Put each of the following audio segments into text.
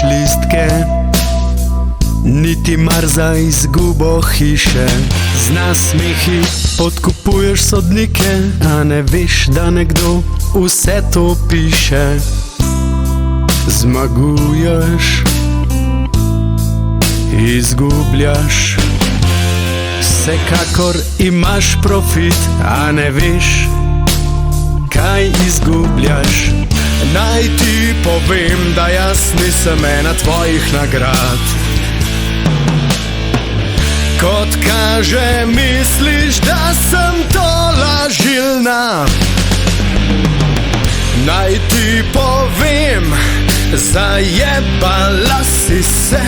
listke, niti mar za izgubo hiše. Z nasmehi podkupuješ sodnike, a ne veš, da nekdo vse to piše. Zmaguješ, izgubljaš, vsekakor imaš profit, a ne veš, kaj izgubljaš. Naj ti povem, da jaz nisem ena tvojih nagrad. Kot kaže, misliš, da sem to lažilna. Naj ti povem, zajebala si se,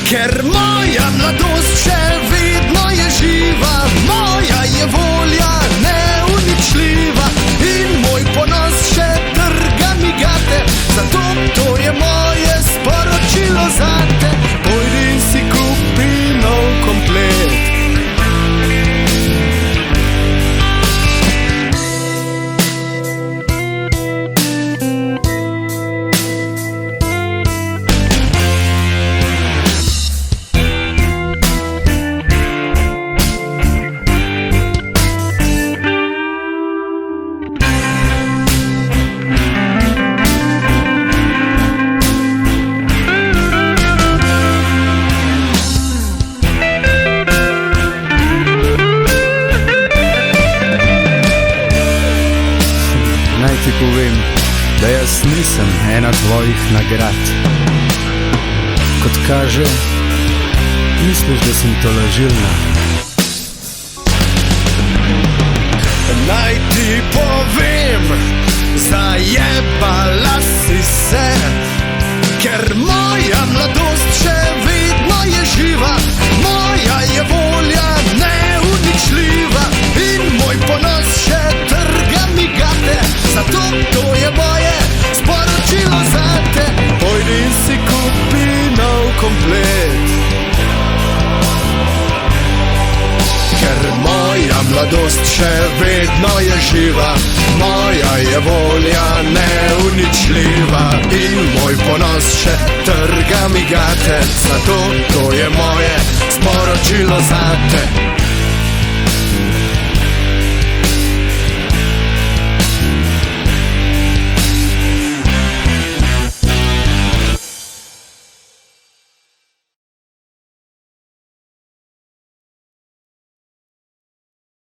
ker moja mladost še vedno je živa. Moja je volja neuničljiva in moj ponos še trga mi gate. Zato to je moje sporočilo zate. Pojdi in si kupi nov komplet. Naj ti povem, da jaz nisem ena tvojih nagrad. Kot kaže, misliš, da sem to lažilna. Naj ti povem, zajebala si se, ker moja mladost še vedno je živa. Moja je volja neuničljiva in moj ponos še trga mi gate. Zato to je moje sporočilo zate. Pojdi in si kupi nov komplet. Ker moja mladost še vedno je živa. Moja je volja neuničljiva in moj ponos še trga mi gate. Zato to je moje sporočilo zate.